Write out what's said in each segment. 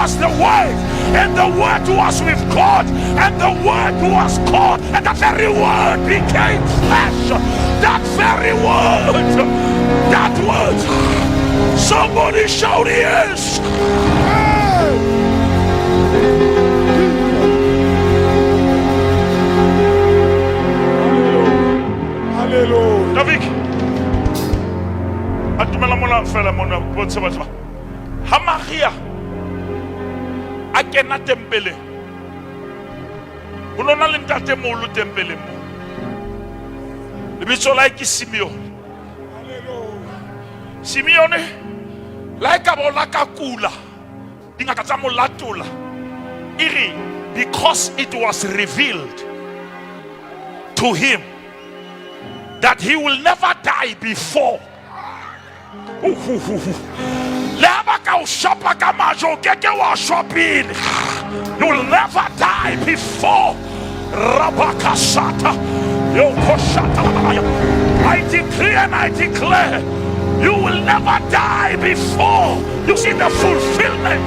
was the Word, and the Word was with God, and the Word was God, and that very Word became flesh. That very Word, that Word. Somebody shout yes. Hallelujah. David, atumela mona fela mona botse batho ha Maria a kena tempeleng ho nona le ntate moholo tempeleng mo lebitso la ke Simeon. Simeon la ka bola ka kula dingaka tsa molatola iri because it was revealed to him that he will never die before. Leva ka ushapa kama jokeke wa shopping. You will never die before. Rabakasata. I decree and I declare, you will never die before you see the fulfillment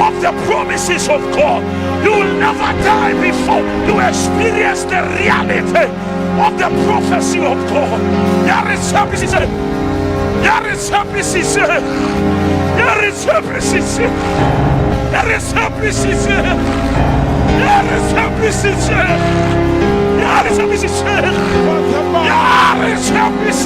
of the promises of God. You will never die before you experience the reality of the prophecy of God. There is happiness. There is happiness. There is happiness. There is happiness. There is happiness. There is happiness. There is happiness.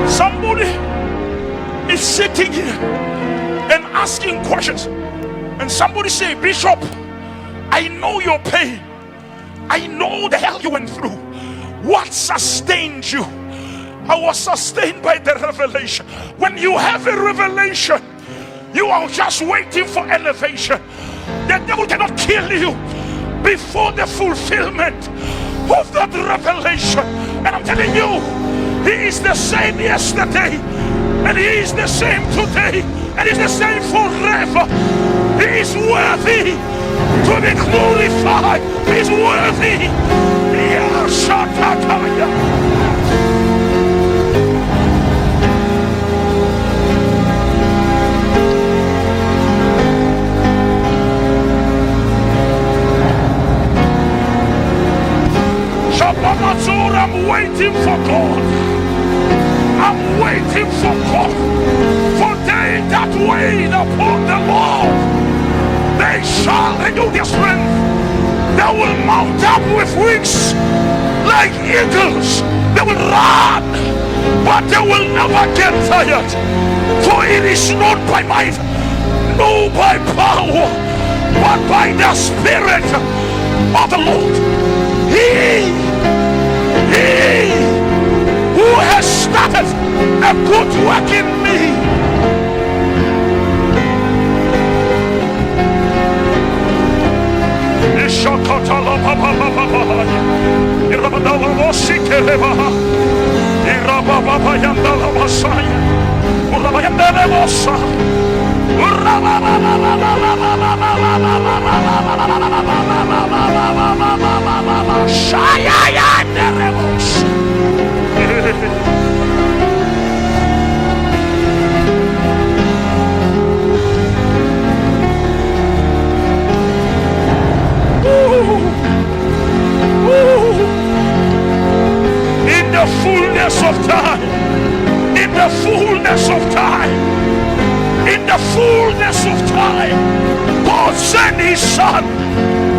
Somebody is sitting here and asking questions, and somebody say, Bishop, I know your pain. I know the hell you went through. What sustained you? I was sustained by the revelation. When you have a revelation, you are just waiting for elevation. The devil cannot kill you before the fulfillment of that revelation. And I'm telling you, he is the same yesterday, and he is the same today, and he's the same forever. He is worthy to be glorified. He is worthy. I'm waiting for God. I'm waiting for God. For they that wait upon the Lord, they shall renew their strength. They will mount up with wings like eagles. They will run, but they will never get tired. For it is not by might, nor by power, but by the Spirit of the Lord. He who has started a good work in me, in the fullness of time, in the fullness of time, in the fullness of time, God sent his son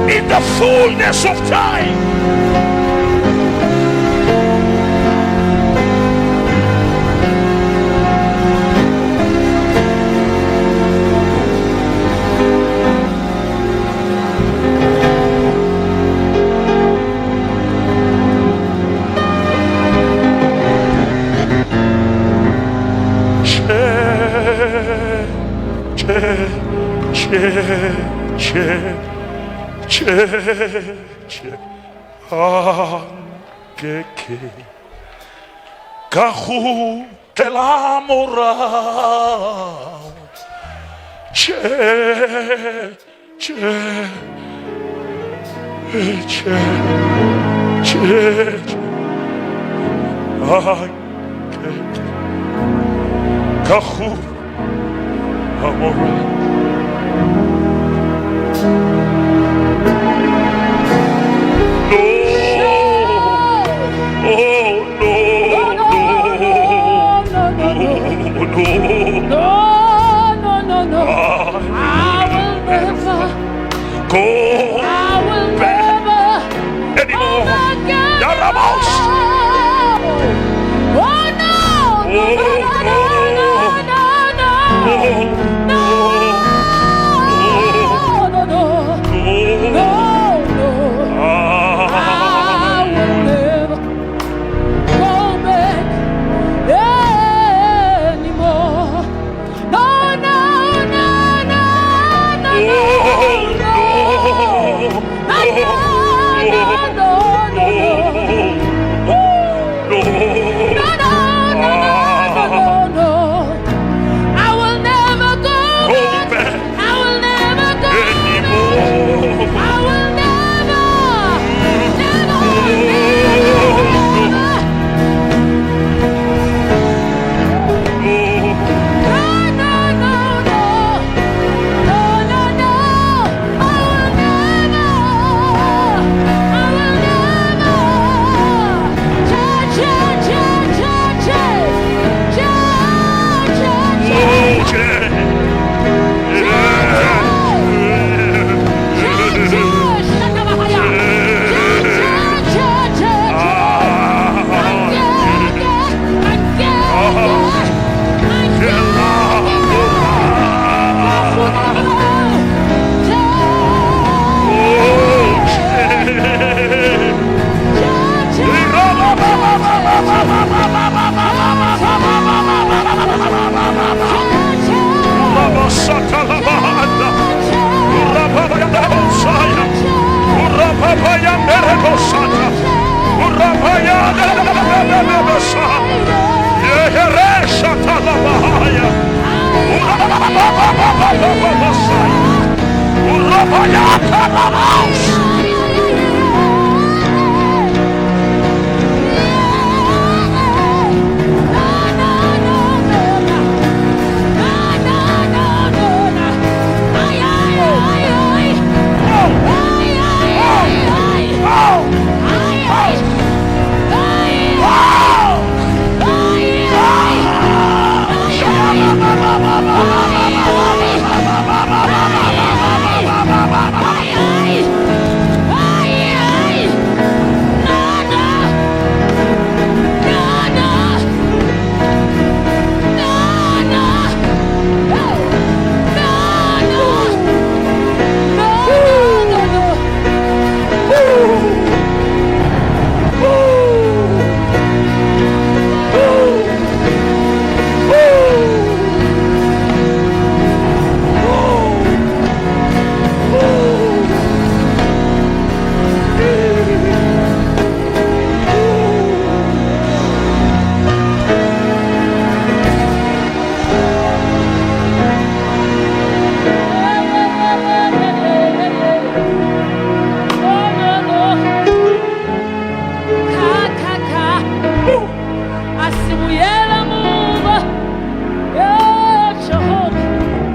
in the fullness of time. Kahu telamora che Kahur Amora. No, oh no, No. I will never go back anymore. Yaramos. Oh no.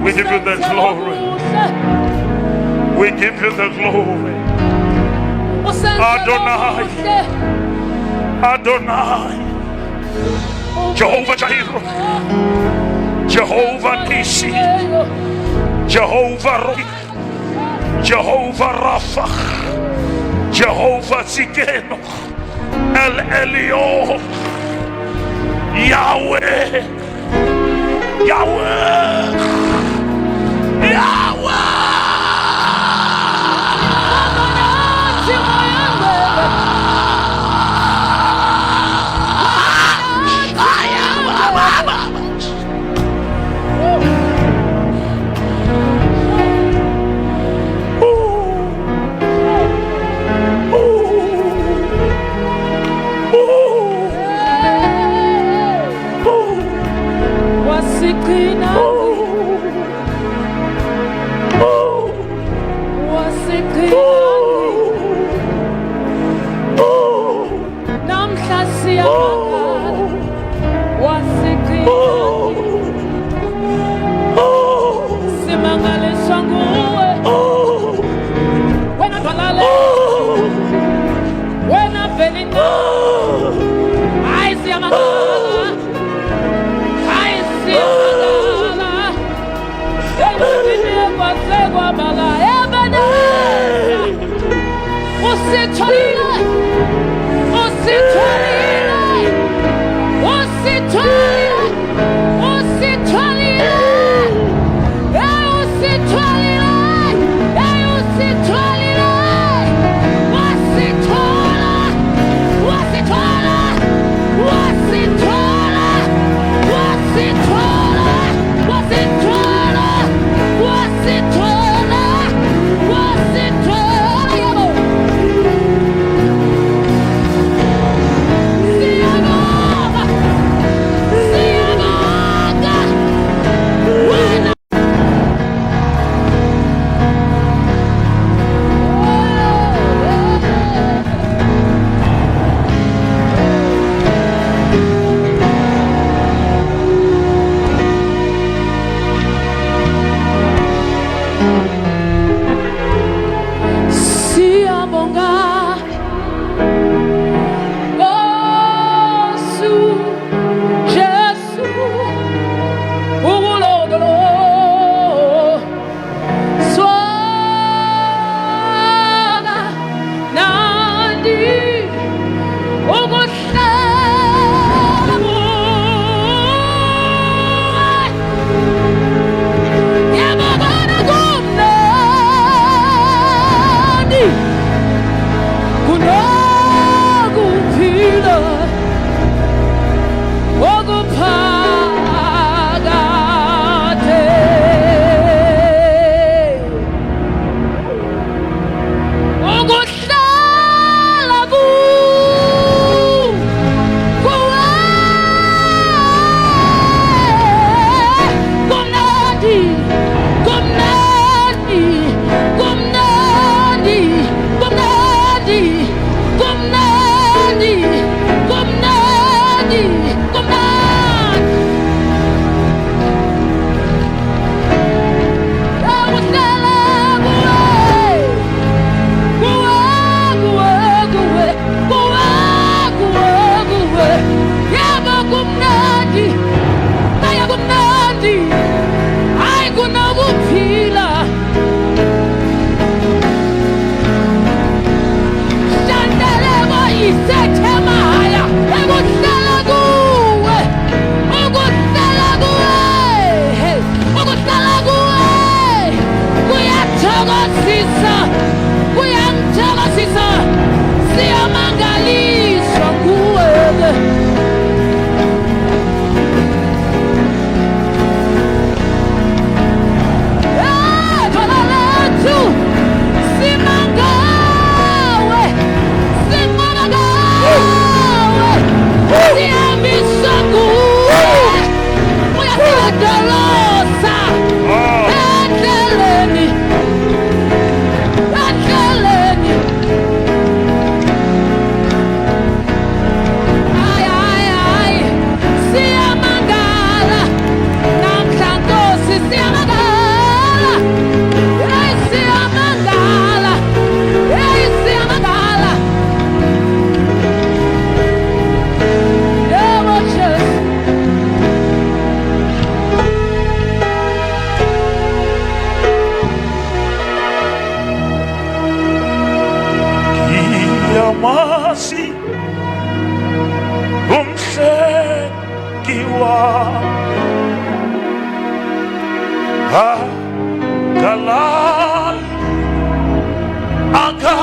We give you the glory. We give you the glory. Adonai. Adonai. Jehovah Jireh. Jehovah Nisi. Jehovah Rohi. Jehovah Rapha. Jehovah Zikeno. El Elyon. Yahweh. Yahweh. Yahweh. Galal Aga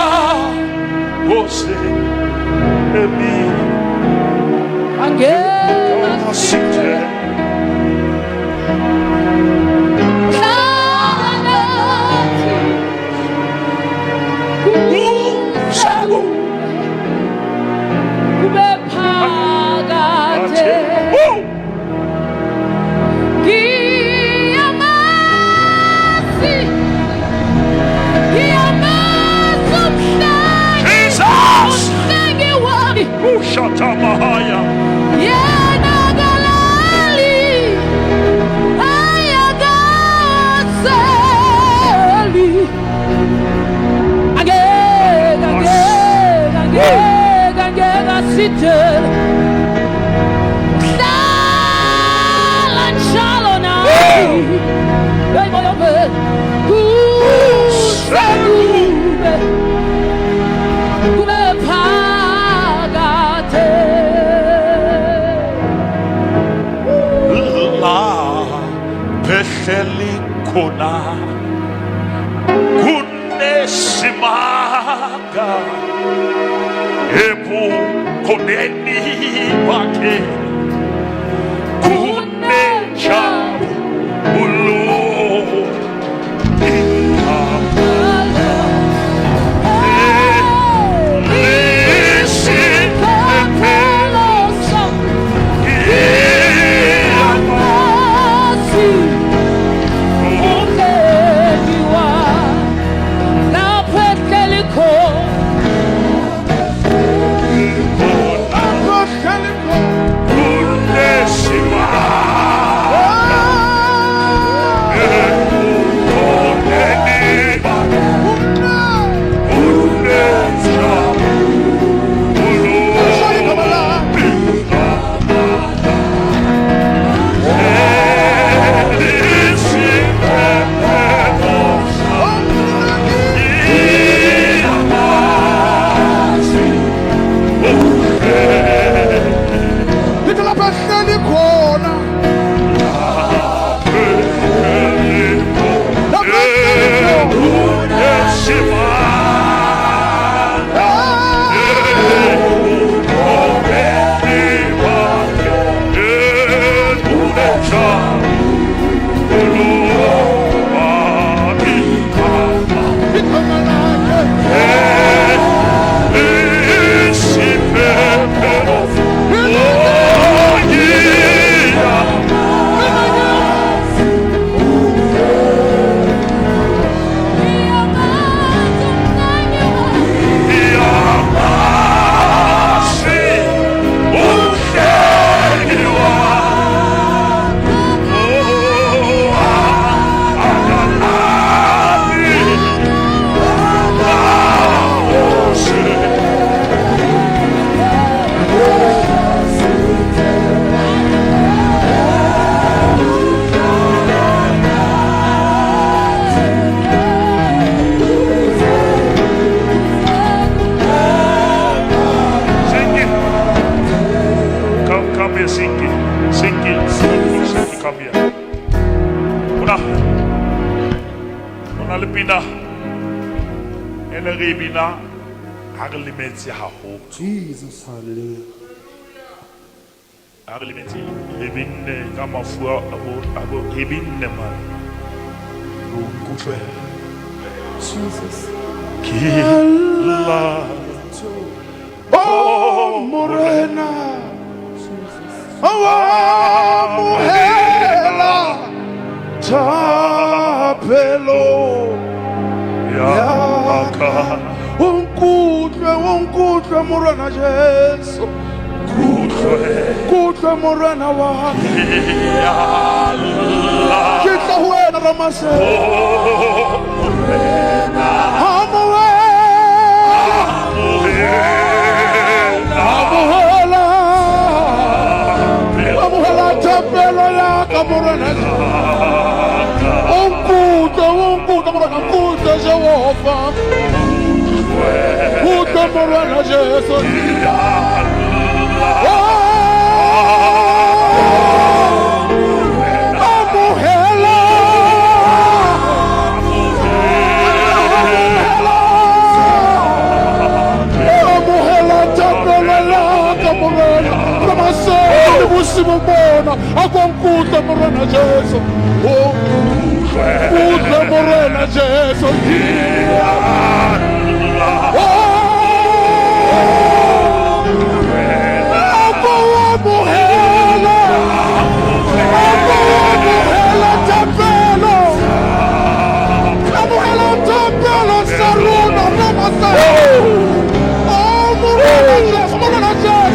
Ose Ebi Site Sago Yamasi Ushata Mahaya. Yenagalali, ayagaseli. Again, seated. Silent shallow now. Peselikona Kunesimaga Ebu Koneni Wake Kunecha Ulu Jesus, hallelujah. Jesus. Oh, Morena. Oh, Muhela. Tapelo. Yaka. Unkudwe Morena Jesu. Kudwe Morena wa. Kita huena ramase. Amuhela tapelo ya Morena. Unkudwe Morena kudwe Jehova. Kudwe Morena Jesu. Simona, akonkuta Morena Jesu. Oh, kuta Morena Jesu. Oh, Amuhela, Amuhela tapelo, Amuhela tapelo saruna namasa. Oh, Morena Jesu, Morena Jesu.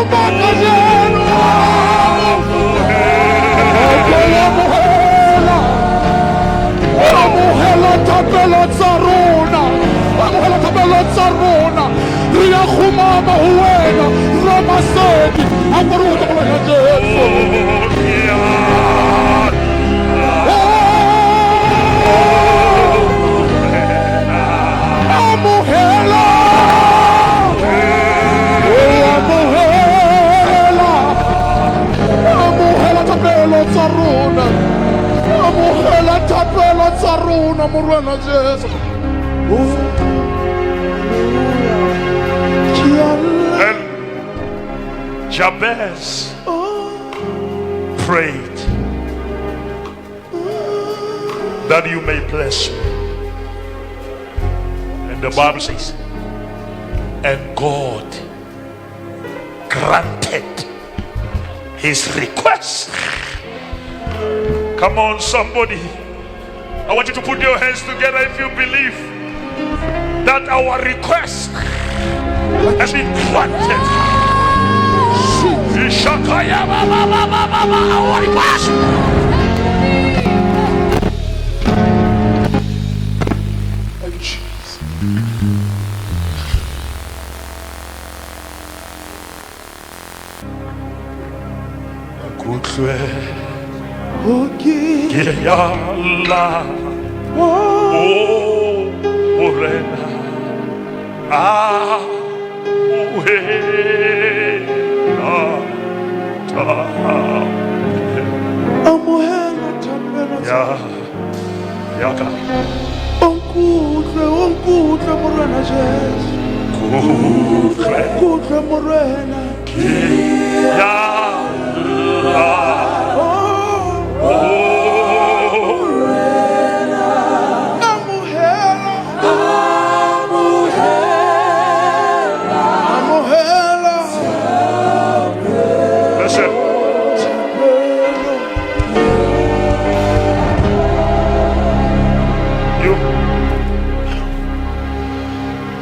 makajeno amohela thapelo tsa rona, amohela thapelo tsa rona. Re ya khumama ho wena Ramasedi a go re o tlola Jesu. Amohela amohela thapelo tsa rona, amohela thapelo tsa rona morwana Jesu. And Jabez prayed that you may bless me. And the Bible says, and God granted his request. Come on, somebody. I want you to put your hands together if you believe that our request has been granted. Our request.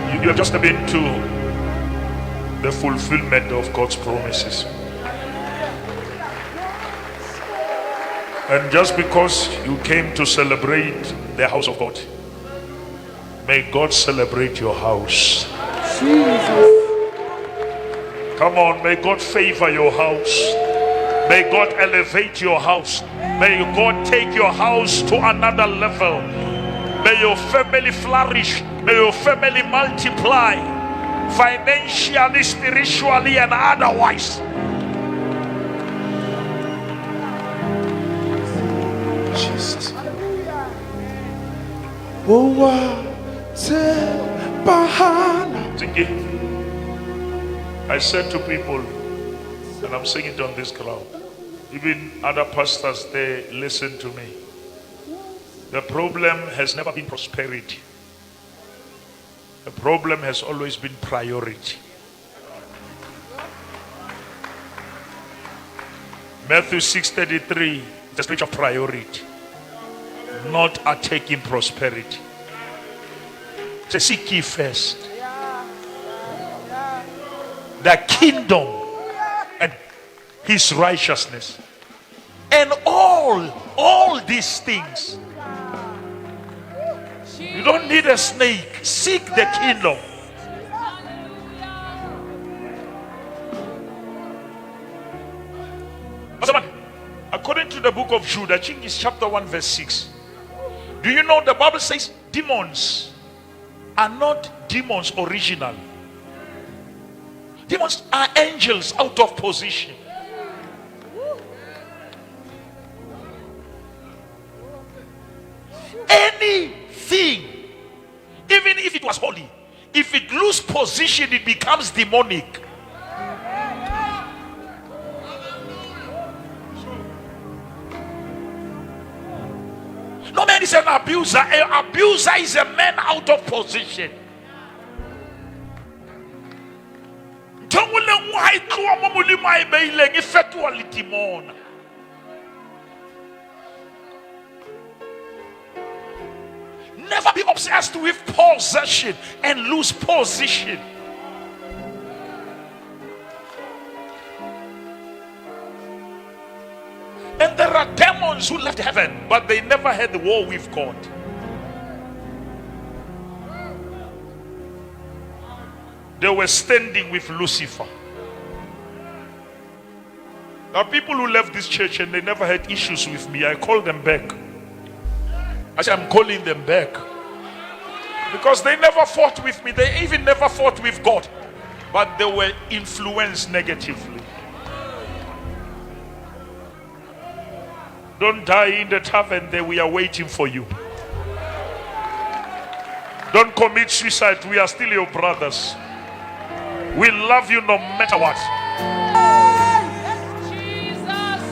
You have just been to the fulfillment of God's promises. And just because you came to celebrate the house of God, may God celebrate your house. Jesus. Come on, may God favor your house. May God elevate your house. May God take your house to another level. May your family flourish. May your family multiply financially, spiritually, and otherwise. Jesus. Oh, I said to people, and I'm saying it on this crowd, even other pastors, they listen to me. The problem has never been prosperity. The problem has always been priority. Matthew 6:33, the spirit of priority, not attacking prosperity. Say, seek ye first the kingdom and his righteousness, and all these things. You don't need a snake. Seek the kingdom. According to the book of Jude, I think it's chapter 1 verse 6. Do you know the Bible says demons are not demons original. Demons are angels out of position. Anything, even if it was holy, if it loses position, it becomes demonic. No man is an abuser. An abuser is a man out of position. Never be obsessed with possession and lose position. And there are demons who left heaven, but they never had the war with God. They were standing with Lucifer. There are people who left this church and they never had issues with me. I call them back. I say I'm calling them back. Because they never fought with me. They even never fought with God. But they were influenced negatively. Don't die in the tavern there. We are waiting for you. Don't commit suicide. We are still your brothers. We love you no matter what. Jesus.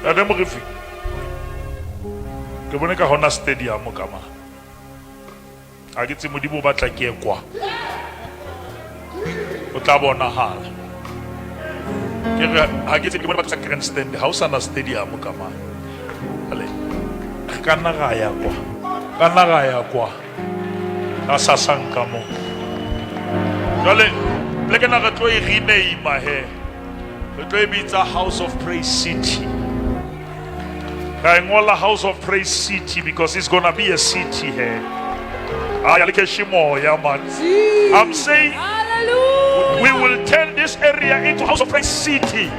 Hallelujah. Ke bone ka hona stadium kama a ke tse modimo ba tla ke kwa o tla bona hala ke re ha ke tse ke bone ba tsa grandstand house na stadium kama ale kana ga ya kwa ka sasanka mo jale le ke na re tlo e rename he re tlo e bitsa House of Praise City. House of Praise City because it's gonna be a city here. I'm saying Hallelujah. we will turn this area into House of Praise City.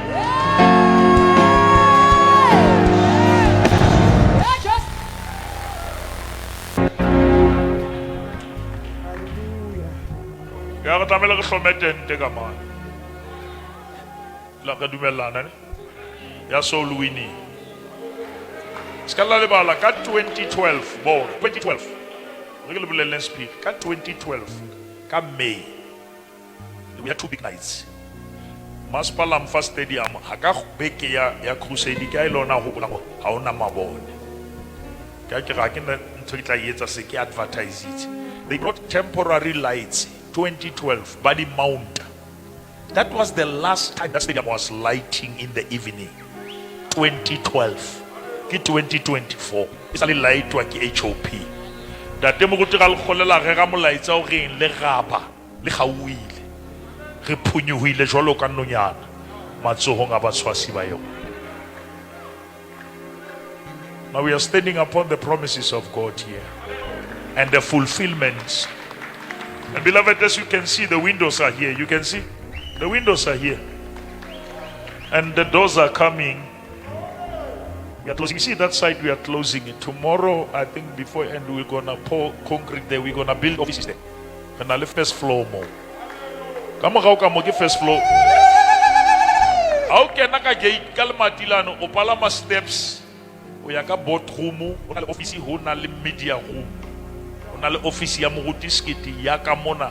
Skala le bala ka 2012 bon 2012 re ke le bolelle speak ka 2012 ka May we had two big nights Masipala Mfa Stadium ha ka beke ya crusade ka ilona ho bona ha ona mabone ka ke ra ke nna ntho ke tla etsa se ke advertise it. They brought temporary lights 2012 body mount. That was the last time that stadium was lighting in the evening. 2012 ke 2024 it's a light wa ke HOP that mo go tira le kholela re ga molaitsa o reng le gaba le gauile re phunyuhile jwalo ka nonyana matsohong a batshwasi ba yo. Now we are standing upon the promises of God here and the fulfillments. And beloved, as you can see, the windows are here. You can see the windows are here and the doors are coming. We are closing. You see that side, we are closing it. Tomorrow, I think before end, we're gonna pour concrete there. We're gonna build offices there. And I'll first floor more. Come on, get first floor. How can I get Kalmatilano, Opalama steps? We are got boat room, office, honal media room. Honal office, Yamuruti skiti, Yakamona.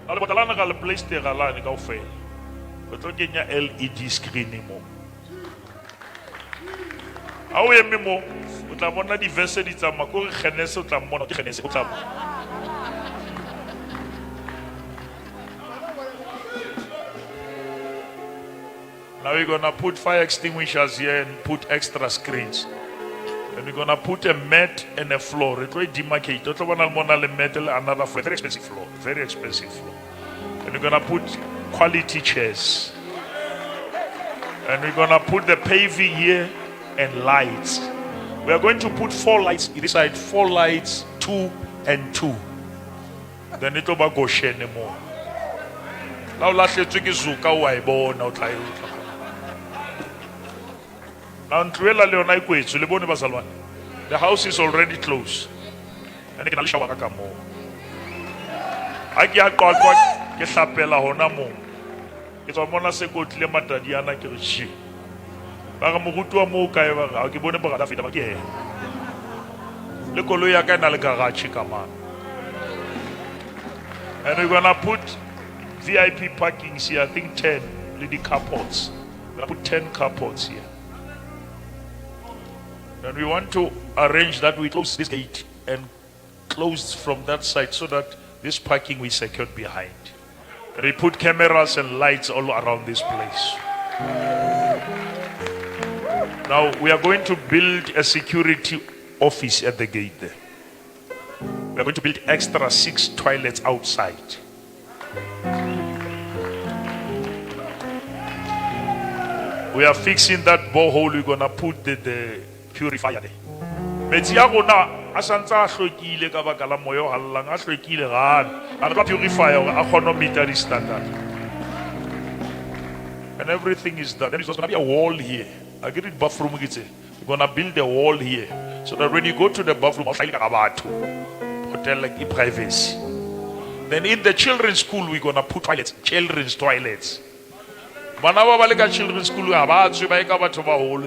Ale botalana ka le place te gala ne ka o fela. Go tlo kenya LED screen mo. A o eme mo, o tla bona di verse di tsama go re kgenese o tla mmona ke kgenese go tla. Now we're gonna put fire extinguishers here and put extra screens. And we're gonna put a mat and a floor. It will demarcate. Don't want to metal another floor. Very expensive floor. Very expensive floor. And we're gonna put quality chairs. And we're gonna put the paving here and lights. We are going to put 4 lights this side, 4 lights, 2 and 2. Then it will go share more. Now last year took zuka waibo now try. The house is already closed. And can shower more. I can't call what get sapela honamo. It's a mona second lemata diana kirishi. Bagamutu mo kaiva, I'll give one about that. The Koloya can algarachi kama. And we're gonna put VIP parkings here, I think 10 lady carports. We're gonna put 10 carports here. And we want to arrange that we close this gate and close from that side so that this parking we secured behind. We put cameras and lights all around this place. Now we are going to build a security office at the gate there. We are going to build extra 6 toilets outside. We are fixing that borehole. We're gonna put the purifier there. Metsi a rona a santse a hlwekile ka baka la moya o hallang a hlwekile gane a re ba purifier gore a kgone ho meet di standard. And everything is done. Then there's gonna be a wall here. I get it bathroom. We're gonna build a wall here so that when you go to the bathroom, hotel like privacy. Then in the children's school, we're gonna put toilets, children's toilets. Children's school,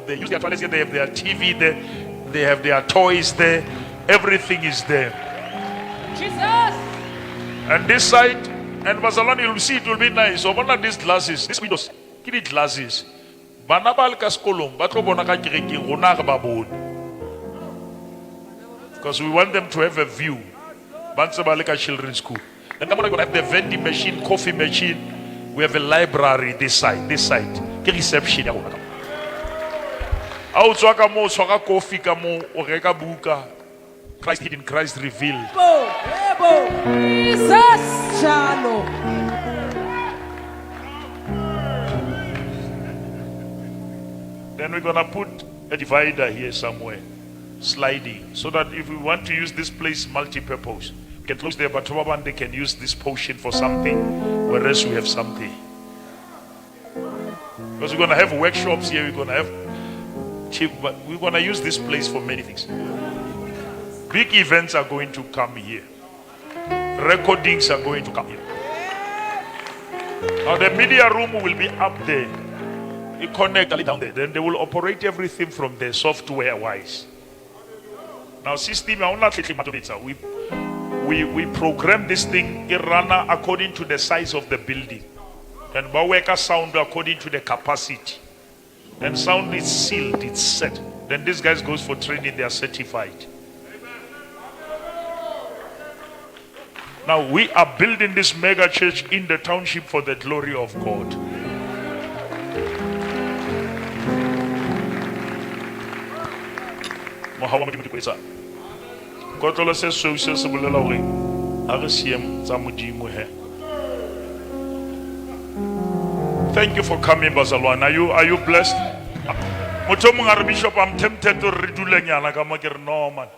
they use their toilets here, they have their TV there, they have their toys there, everything is there. Jesus. And this side, and Vasalani, you'll see it will be nice. So one of these glasses, these windows, give it glasses. Because we want them to have a view. Children's school. And I'm going to have the vending machine, coffee machine. We have a library this side. Ke reception ya rona. A o tswa ka mo tswa coffee ka mo o reka buka. Christ hidden, Christ revealed. Jesus. Jalo. Then we're gonna put a divider here somewhere, sliding, so that if we want to use this place multi-purpose, we can close there, but they can use this portion for something, whereas we have something. Because we're gonna have workshops here, we're gonna have cheap, but we're gonna use this place for many things. Big events are going to come here. Recordings are going to come here. Now the media room will be up there. You connect down there. Then they will operate everything from there, software wise. Now system, we program this thing, it run according to the size of the building. And we work sound according to the capacity. And sound is sealed, it's set. Then these guys goes for training, they are certified. Now we are building this mega church in the township for the glory of God. Thank you for coming, Bazalwan. Are you blessed? Bishop, I'm tempted to redo no man.